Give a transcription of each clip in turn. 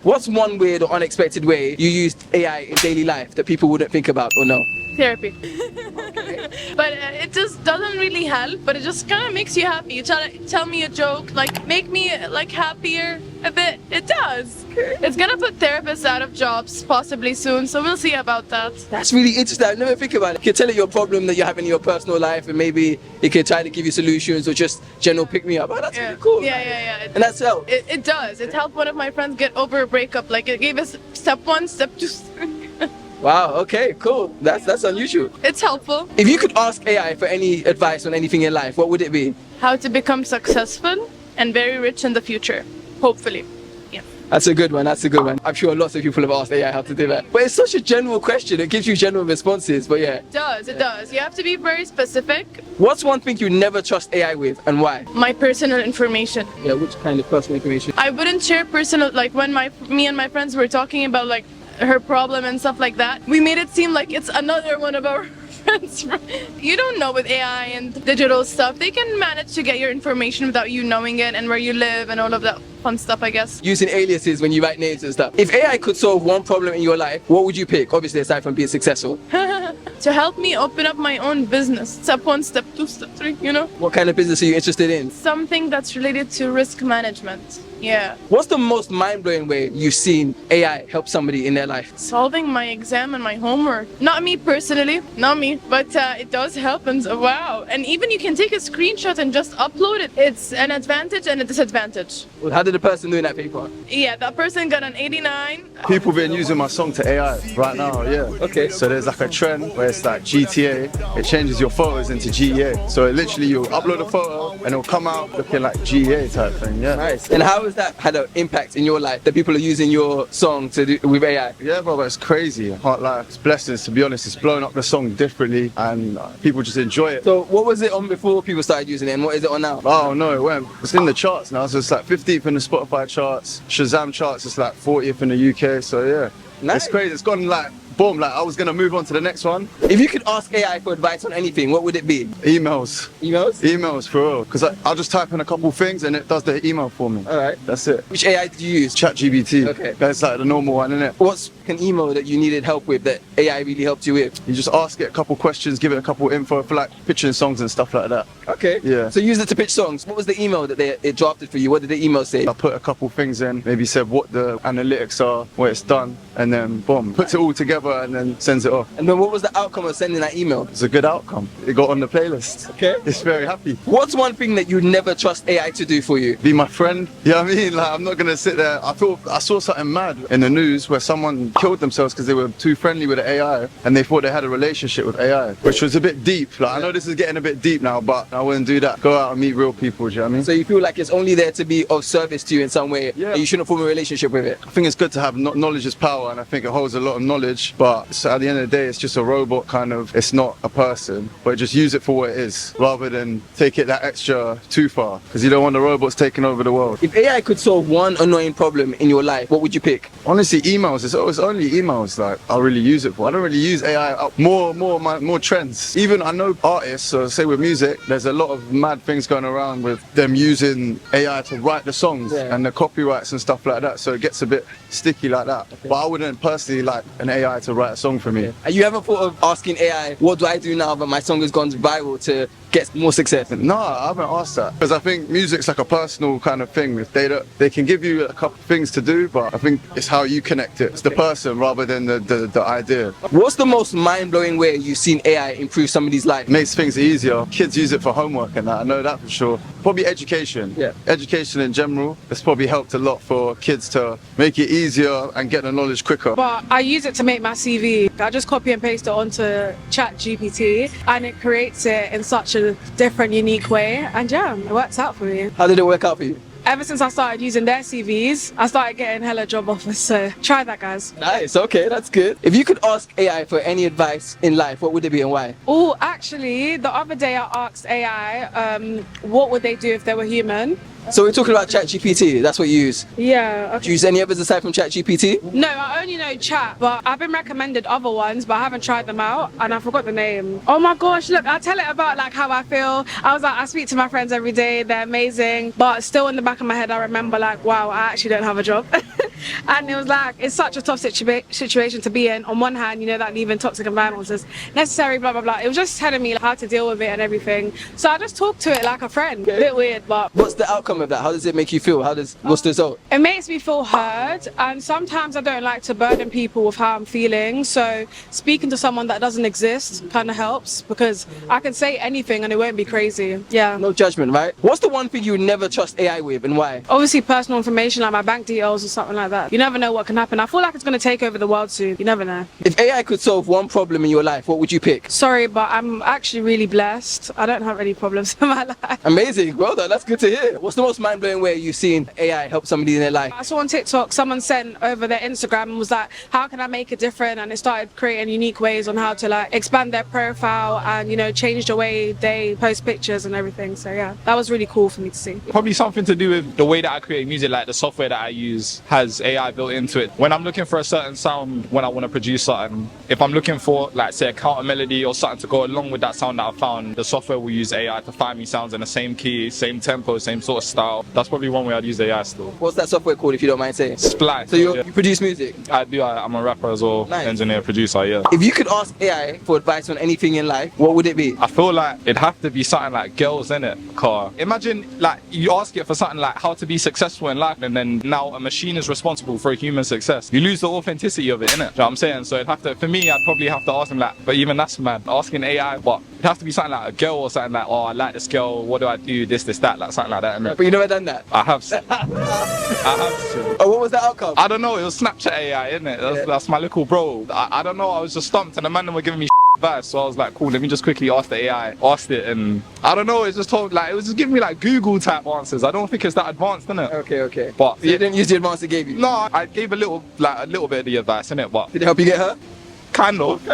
What's one weird or unexpected way you used AI in daily life that people wouldn't think about or know? Therapy. But it just doesn't really help, but it just kind of makes you happy. You tell me a joke, like make me like happier a bit. It does. It's gonna put therapists out of jobs possibly soon, so we'll see about that. That's really interesting. I never think about it. You can tell it your problem that you're having in your personal life, and maybe it can try to give you solutions or just general pick me up. Oh, that's really cool. Yeah. And that's help. It does. It helped one of my friends get over a breakup. Like it gave us step 1, step 2. Wow, okay, cool. That's unusual. It's helpful. If you could ask AI for any advice on anything in life, what would it be? How to become successful and very rich in the future, hopefully. Yeah. That's a good one, I'm sure lots of people have asked AI how to do that. But it's such a general question, it gives you general responses, but yeah. It does. You have to be very specific. What's one thing you never trust AI with and why? My personal information. Yeah, which kind of personal information? I wouldn't share personal, like when me and my friends were talking about like her problem and stuff like that, we made it seem like it's another one of our friends. You don't know with AI and digital stuff, they can manage to get your information without you knowing it and where you live and all of that fun stuff, I guess. Using aliases when you write names and stuff. If AI could solve one problem in your life, what would you pick? Obviously aside from being successful. To help me open up my own business. Step 1, step 2, step 3, you know? What kind of business are you interested in? Something that's related to risk management. Yeah. What's the most mind-blowing way you've seen AI help somebody in their life? Solving my exam and my homework. Not me personally, not me, but it does help and wow. And even you can take a screenshot and just upload it. It's an advantage and a disadvantage. Well, how did the person doing that paper? Yeah, that person got an 89. People been using my song to AI right now, yeah. Okay. So there's like a trend where it's like GTA, it changes your photos into GEA. So literally you upload a photo and it'll come out looking like GEA type thing, yeah. Nice. And how has that had an impact in your life that people are using your song to do with AI? Yeah, bro, it's crazy. I can't lie. It's blessings, to be honest. It's blowing up the song differently and people just enjoy it. So what was it on before people started using it and what is it on now? Oh no, it's in the charts now. So it's like 15th in the Spotify charts, Shazam charts, it's like 40th in the UK. So yeah, nice. It's crazy. It's gone like boom, like I was gonna move on to the next one. If you could ask AI for advice on anything, what would it be? Emails. Emails? Emails, for real. Because I'll just type in a couple things and it does the email for me. Alright. That's it. Which AI did you use? ChatGPT. Okay. That's like the normal one, isn't it? What's an email that you needed help with that AI really helped you with? You just ask it a couple questions, give it a couple info for like pitching songs and stuff like that. Okay. Yeah. So use it to pitch songs. What was the email that it drafted for you? What did the email say? I put a couple things in, maybe said what the analytics are, what it's done, and then boom, puts it all together and then sends it off. And then what was the outcome of sending that email? It's a good outcome. It got on the playlist. Okay. It's very happy. What's one thing that you never trust AI to do for you? Be my friend. You know what I mean? Like I'm not gonna sit there. I saw something mad in the news where someone killed themselves because they were too friendly with the AI and they thought they had a relationship with AI, which was a bit deep. Like I know this is getting a bit deep now, but I wouldn't do that. Go out and meet real people, do you know what I mean? So you feel like it's only there to be of service to you in some way, Yeah. and you shouldn't form a relationship with it? I think it's good to have knowledge is power, and I think it holds a lot of knowledge, but at the end of the day it's just a robot kind of. It's not a person, but just use it for what it is rather than take it that extra too far, because you don't want the robots taking over the world. If AI could solve one annoying problem in your life, what would you pick? Honestly, emails. It's only emails like I really use it for. I don't really use AI. More trends. Even I know artists, so say with music, there's a lot of mad things going around with them using AI to write the songs and the copyrights and stuff like that. So it gets a bit sticky like that. Okay. But I wouldn't personally like an AI to write a song for me. And you ever thought of asking AI, what do I do now that my song has gone viral to get more success? No, I haven't asked that, because I think music's like a personal kind of thing. If they can give you a couple things to do, but I think it's how you connect it. It's the person rather than the idea. What's the most mind-blowing way you've seen AI improve somebody's life? Makes things easier. Kids use it for homework and that, I know that for sure. Probably education. Yeah. Education in general, it's probably helped a lot for kids to make it easier and get the knowledge quicker. But I use it to make my CV. I just copy and paste it onto ChatGPT and it creates it in such a different, unique way. And yeah, it works out for me. How did it work out for you? Ever since I started using their CVs, I started getting hella job offers. So try that, guys. Nice, okay, that's good. If you could ask AI for any advice in life, what would it be and why? Oh, actually, the other day I asked AI, what would they do if they were human? So we're talking about ChatGPT, that's what you use. Yeah. Okay. Do you use any others aside from ChatGPT? No, I only know Chat, but I've been recommended other ones, but I haven't tried them out, and I forgot the name. Oh my gosh, look, I tell it about like how I feel. I was like, I speak to my friends every day, they're amazing, but still in the back of my head I remember like, wow, I actually don't have a job. And it was like, it's such a tough situation to be in. On one hand, you know that leaving toxic environments is necessary, blah, blah, blah. It was just telling me how to deal with it and everything. So I just talked to it like a friend. A bit weird, but... What's the outcome of that? How does it make you feel? What's the result? It makes me feel heard, and sometimes I don't like to burden people with how I'm feeling. So speaking to someone that doesn't exist kind of helps, because I can say anything and it won't be crazy. Yeah. No judgment, right? What's the one thing you would never trust AI with, and why? Obviously personal information like my bank details or something like that. You never know what can happen. I feel like it's going to take over the world soon. You never know. If AI could solve one problem in your life, what would you pick? Sorry, but I'm actually really blessed. I don't have any problems in my life. Amazing. Well done. That's good to hear. What's the most mind-blowing way you've seen AI help somebody in their life? I saw on TikTok someone sent over their Instagram and was like, how can I make it different? And it started creating unique ways on how to like expand their profile and, you know, change the way they post pictures and everything. So yeah, that was really cool for me to see. Probably something to do with the way that I create music, like the software that I use has AI built into it. When I'm looking for a certain sound, when I want to produce something, if I'm looking for like say a counter melody or something to go along with that sound that I found, the software will use AI to find me sounds in the same key, same tempo, same sort of style. That's probably one way I'd use AI still. What's that software called, if you don't mind saying? Splice. So you produce music? I do. I'm a rapper as well, Nice. engineer, producer, yeah. If you could ask AI for advice on anything in life, what would it be? I feel like it'd have to be something like girls, innit? Car. Imagine like you ask it for something like how to be successful in life, and then now a machine is responsible for a human success. You lose the authenticity of it, innit? Do you know what I'm saying? So it'd have to, for me, I'd probably have to ask him like, but even that's mad. Asking AI, but it'd have to be something like a girl or something like, oh, I like this girl, what do I do? This, that, like something like that, innit? But you never done that? I have. I have to. Oh, what was the outcome? I don't know, it was Snapchat AI, innit? That's my little bro. I don't know, I was just stumped and the man were giving me advice, so I was like, cool, let me just quickly ask the AI. Asked it and I don't know, it just told, like, it was just giving me like Google type answers. I don't think it's that advanced, innit? Okay. But So you didn't use the advice it gave you? no, I gave a little bit of the advice, innit? But Did it help you get her? kind of.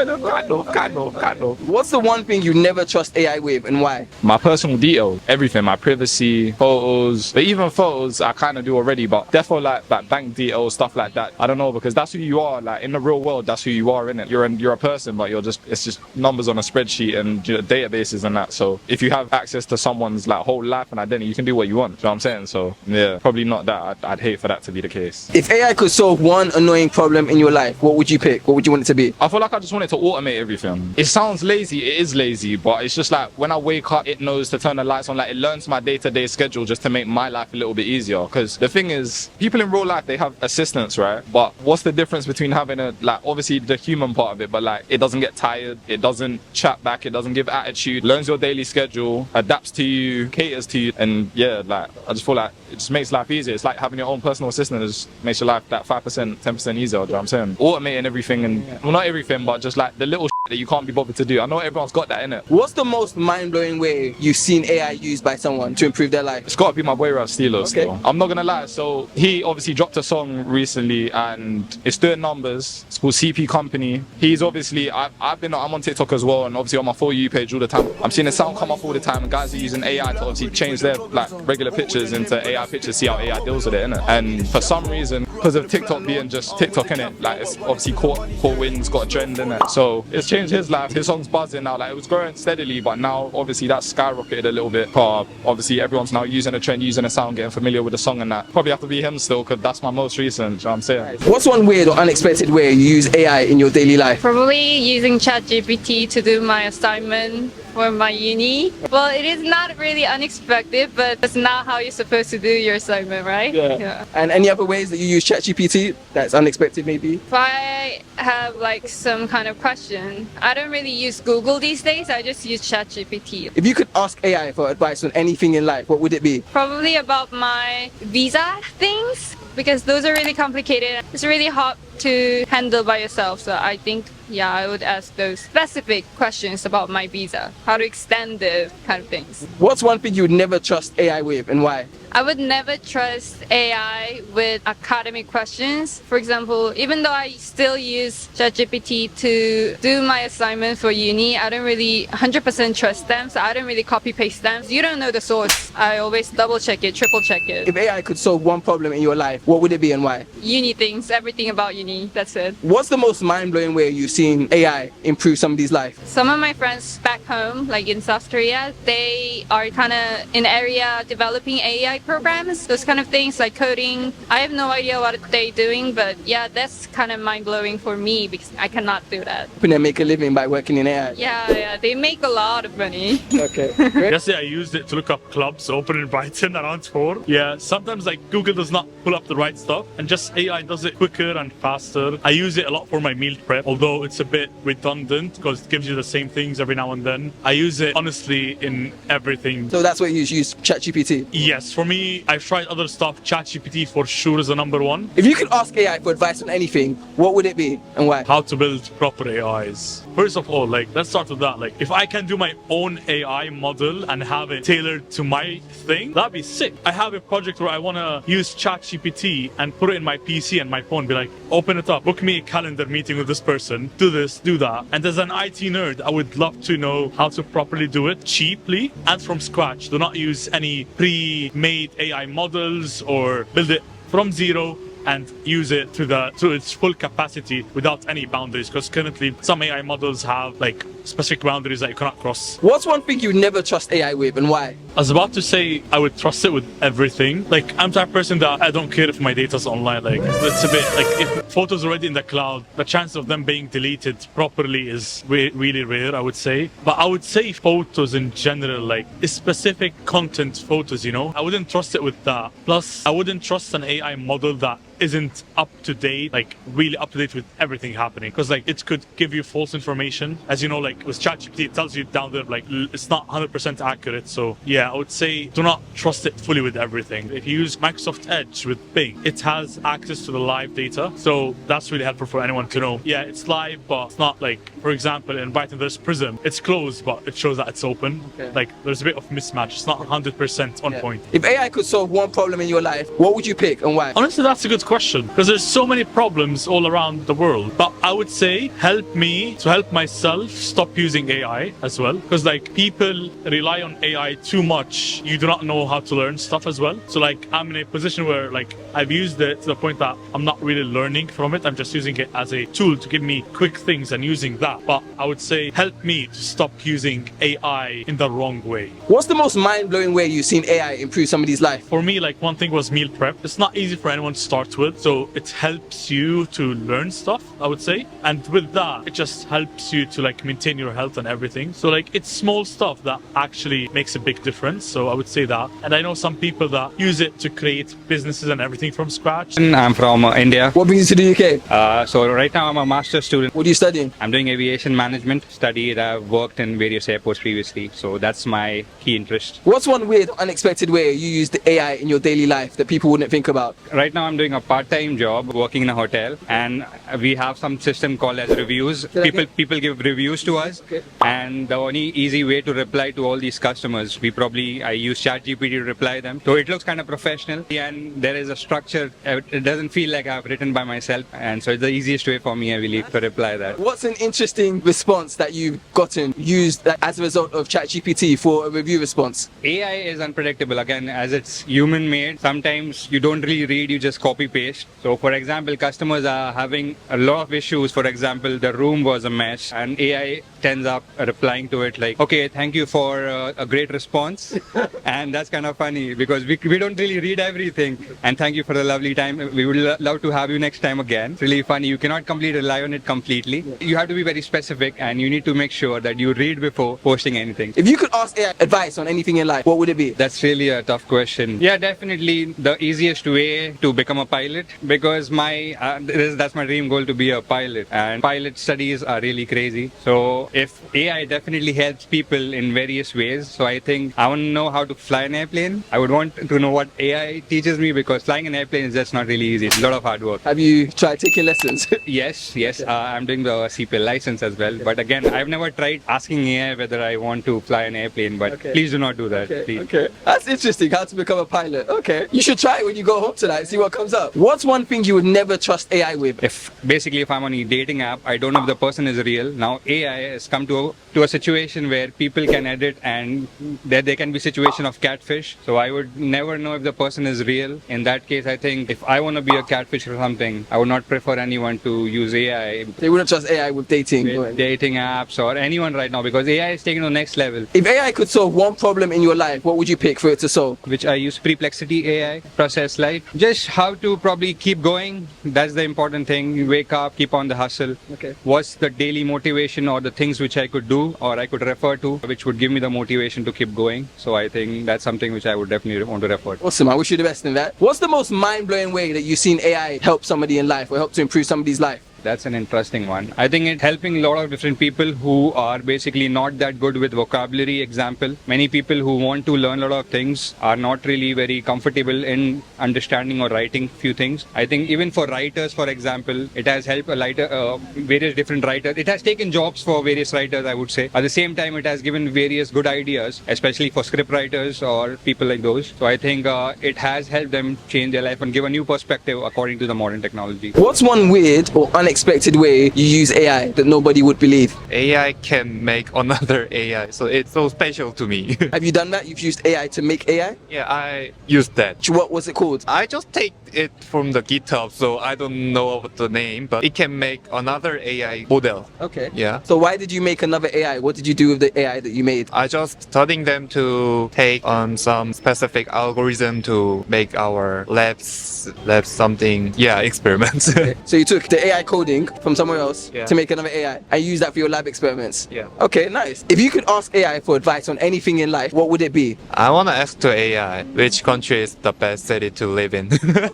What's the one thing you never trust AI with, and why? My personal details, everything, my privacy, photos, but even photos I kind of do already, but definitely like bank details, stuff like that. I don't know, because that's who you are, like in the real world, that's who you are, innit? You're a person, but it's just numbers on a spreadsheet and databases and that. So if you have access to someone's like whole life and identity, you can do what you want, you know what I'm saying? So yeah, probably not that. I'd hate for that to be the case. If AI could solve one annoying problem in your life, what would you pick? What would you want it to be? I feel like I just wanted to automate everything. It sounds lazy, it is lazy, but it's just like when I wake up, it knows to turn the lights on, like it learns my day-to-day schedule just to make my life a little bit easier. Because the thing is, people in real life, they have assistants, right? But what's the difference between having obviously the human part of it, but like it doesn't get tired, it doesn't chat back, it doesn't give attitude, learns your daily schedule, adapts to you, caters to you, and yeah, like I just feel like it just makes life easier. It's like having your own personal assistant, it just makes your life that 5%, 10% easier, do you know what I'm saying? Automating everything, and well, not everything, but just like the little that you can't be bothered to do. I know everyone's got that, innit? What's the most mind-blowing way you've seen AI used by someone to improve their life? It's got to be my boy Rav Steelo Okay. still. I'm not gonna lie, so he obviously dropped a song recently and it's doing numbers. It's called CP Company. He's obviously, I'm on TikTok as well, and obviously on my For You page all the time. I'm seeing the sound come up all the time, and guys are using AI to obviously change their like regular pictures into AI pictures, see how AI deals with it, innit? And for some reason, because of TikTok being just TikTok, innit? Like it's obviously caught winds, got a trend, innit? So it's changed his life. His song's buzzing now. Like it was growing steadily, but now obviously that's skyrocketed a little bit. Obviously everyone's now using a trend, using a sound, getting familiar with the song and that. Probably have to be him still, because that's my most recent, you know what I'm saying? What's one weird or unexpected way you use AI in your daily life? Probably using ChatGPT to do my assignment for my uni. Well, it is not really unexpected, but that's not how you're supposed to do your assignment, right? Yeah. And any other ways that you use ChatGPT that's unexpected maybe? If I have like some kind of question, I don't really use Google these days, I just use ChatGPT. If you could ask AI for advice on anything in life, what would it be? Probably about my visa things, because those are really complicated. It's really hard to handle by yourself, so I think yeah, I would ask those specific questions about my visa, how to extend the kind of things. What's one thing you would never trust AI with, and why? I would never trust AI with academic questions. For example, even though I still use ChatGPT to do my assignment for uni, I don't really 100% trust them, so I don't really copy paste them. You don't know the source. I always double check it, triple check it. If AI could solve one problem in your life, what would it be and why? Uni things, everything about uni, that's it. What's the most mind-blowing way you've seen seen AI improve somebody's life? Some of my friends back home, like in South Korea, they are kind of in area developing AI programs, those kind of things like coding. I have no idea what they're doing, but yeah, that's kind of mind-blowing for me because I cannot do that. Can they make a living by working in AI? Yeah, they make a lot of money. Okay. Yesterday I used it to look up clubs open in Brighton around 4. Yeah, sometimes like Google does not pull up the right stuff and just AI does it quicker and faster. I use it a lot for my meal prep, although it's a bit redundant because it gives you the same things every now and then. I use it honestly in everything. So that's what you use ChatGPT? Yes, for me, I've tried other stuff. ChatGPT for sure is the number one. If you could ask AI for advice on anything, what would it be and why? How to build proper AIs. First of all, like, let's start with that. Like, if I can do my own AI model and have it tailored to my thing, that'd be sick. I have a project where I want to use ChatGPT and put it in my PC and my phone, be like, open it up, book me a calendar meeting with this person, do this, do that. And as an IT nerd, I would love to know how to properly do it cheaply and from scratch. Do not use any pre-made AI models or build it from zero and use it to its full capacity without any boundaries, because currently some AI models have like specific boundaries that you cannot cross. What's one thing you never trust AI with and why? I was about to say I would trust it with everything. Like, I'm the type of person that I don't care if my data's online. Like, it's a bit like if photos are already in the cloud, the chance of them being deleted properly is really rare, I would say. But I would say photos in general, like specific content photos, you know, I wouldn't trust it with that. Plus, I wouldn't trust an AI model that isn't up to date, like really up to date with everything happening, because like it could give you false information. As you know, like with ChatGPT, it tells you down there like it's not 100% accurate. So yeah, I would say do not trust it fully with everything. If you use Microsoft Edge with Bing, it has access to the live data, so that's really helpful for anyone to know. Yeah, it's live, but it's not like, for example, in Brighton there's Prism, it's closed but it shows that it's open. Okay. Like there's a bit of mismatch, it's not 100% on point. If AI could solve one problem in your life, what would you pick and why? Honestly, that's a good question, because there's so many problems all around the world. But I would say help me to help myself stop using AI as well, because like people rely on AI too much. You do not know how to learn stuff as well. So like I'm in a position where like I've used it to the point that I'm not really learning from it. I'm just using it as a tool to give me quick things and using that. But I would say help me to stop using AI in the wrong way. What's the most mind-blowing way you've seen AI improve somebody's life? For me, like one thing was meal prep. It's not easy for anyone to start with, so it helps you to learn stuff, I would say. And with that, it just helps you to like maintain your health and everything. So like it's small stuff that actually makes a big difference. So I would say that. And I know some people that use it to create businesses and everything from scratch. I'm from India. What brings you to the UK? So right now I'm a master's student. What are you studying? I'm doing aviation management. I've worked in various airports previously, so that's my key interest. What's one weird, unexpected way you use the AI in your daily life that people wouldn't think about? Right now I'm doing a part-time job working in a hotel, and we have some system called as reviews. People give reviews to us, and the only easy way to reply to all these customers, I use ChatGPT to reply them. So it looks kind of professional, and there is a structure. It doesn't feel like I've written by myself, and so it's the easiest way for me, I believe, to reply that. What's an interesting response that you've gotten used as a result of ChatGPT for a review response? AI is unpredictable. Again, as it's human made, sometimes you don't really read, you just copy paste. So for example, customers are having a lot of issues. For example, the room was a mess, and AI ends up replying to it like, okay, thank you for a great response. And that's kind of funny because we don't really read everything. And thank you for the lovely time. We would love to have you next time again. It's really funny. You cannot completely rely on it completely. You have to be very specific, and you need to make sure that you read before posting anything. If you could ask AI advice on anything in life, what would it be? That's really a tough question. Yeah, definitely the easiest way to become a pilot, because that's my dream goal, to be a pilot, and pilot studies are really crazy. So if AI definitely helps people in various ways, so I think I want to know how to fly an airplane. I would want to know what AI teaches me, because flying an airplane is just not really easy. It's a lot of hard work. Have you tried taking lessons? Yes. I'm doing the CPL license as well. But again, I've never tried asking AI whether I want to fly an airplane, but please do not do that. Please. Okay. That's interesting, how to become a pilot. Okay. You should try it when you go home tonight, see what comes up. up. What's one thing you would never trust AI with? If I'm on a dating app, I don't know if the person is real. Now AI has come to a situation where people can edit, and there can be situation of catfish. So I would never know if the person is real. In that case, I think if I want to be a catfish or something, I would not prefer anyone to use AI. They wouldn't trust AI with dating. With dating apps or anyone right now, because AI is taking to the next level. If AI could solve one problem in your life, what would you pick for it to solve? Which I use Perplexity AI, process life. Just how to probably keep going. That's the important thing. You wake up, keep on the hustle. Okay. What's the daily motivation or the things which I could do or I could refer to, which would give me the motivation to keep going. So I think that's something which I would definitely want to refer to. Awesome. I wish you the best in that. What's the most mind-blowing way that you've seen AI help somebody in life or help to improve somebody's life? That's an interesting one. I think it's helping a lot of different people who are basically not that good with vocabulary. Example, many people who want to learn a lot of things are not really very comfortable in understanding or writing few things. I think even for writers, for example, it has helped various different writers. It has taken jobs for various writers, I would say. At the same time, it has given various good ideas, especially for script writers or people like those. So I think it has helped them change their life and give a new perspective according to the modern technology. What's one weird or unexpected way you use AI that nobody would believe? AI can make another AI, so it's so special to me. Have you done that? You've used AI to make AI? Yeah, I used that. What was it called? I just take it from the GitHub, so I don't know what the name, but it can make another AI model. Okay. Yeah. So why did you make another AI? What did you do with the AI that you made? I just studying them to take on some specific algorithm to make our labs something, experiments. Okay. So you took the AI coding from somewhere else Yeah. to make another AI and use that for your lab experiments? Yeah. Okay, nice. If you could ask AI for advice on anything in life, what would it be? I want to ask to AI which country is the best city to live in.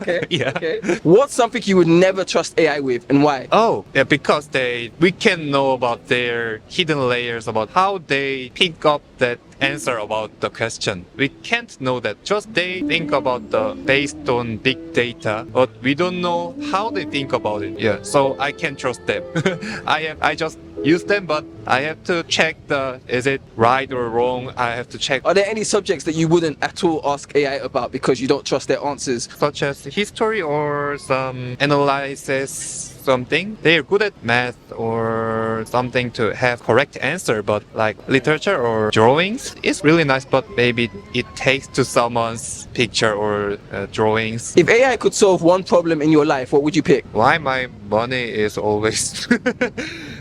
Okay. Yeah. Okay. What's something you would never trust AI with and why? Oh, yeah, because we can know about their hidden layers, about how they pick up that answer about the question. We can't know that. Just they think about based on big data, but we don't know how they think about it. Yeah, so I can't trust them. I just use them, but I have to check is it right or wrong. I have to check. Are there any subjects that you wouldn't at all ask AI about because you don't trust their answers? Such as history or some analysis. Something they're good at math or something to have correct answer, but like literature or drawings is really nice, but maybe it takes to someone's picture or drawings. If AI could solve one problem in your life, what would you pick? Why my money is always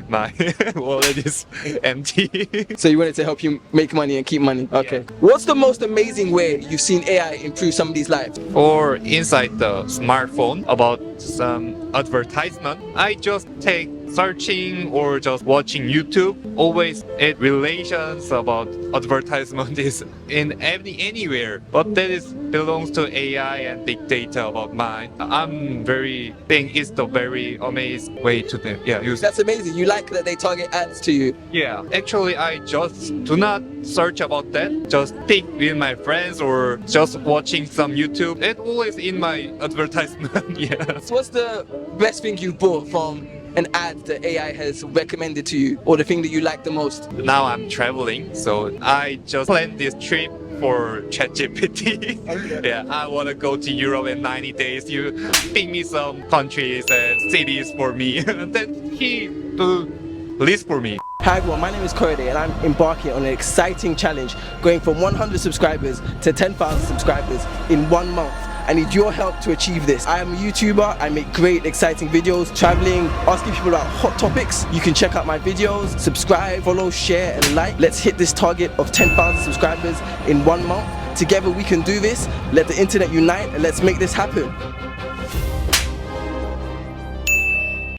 my wallet is empty. So you wanted to help you make money and keep money. Okay. What's the most amazing way you've seen AI improve somebody's life? Or inside the smartphone about some advertisement, I just take searching or just watching YouTube. Always it relations about advertisement is in anywhere, but that is belongs to AI and big data about mine. I'm think it's the very amazing way to use. That's amazing. You like that they target ads to you. Yeah, actually I just do not search about that. Just pick with my friends or just watching some YouTube. It's always in my advertisement. Yeah. So what's the best thing you bought from an ad that AI has recommended to you, or the thing that you like the most? Now I'm traveling, so I just planned this trip for ChatGPT. Yeah, I want to go to Europe in 90 days. You pick me some countries and cities for me. Then he do list for me. Hi everyone, my name is Korede and I'm embarking on an exciting challenge going from 100 subscribers to 10,000 subscribers in 1 month. I need your help to achieve this. I am a YouTuber, I make great exciting videos, traveling, asking people about hot topics. You can check out my videos, subscribe, follow, share and like. Let's hit this target of 10,000 subscribers in 1 month. Together we can do this. Let the internet unite and let's make this happen.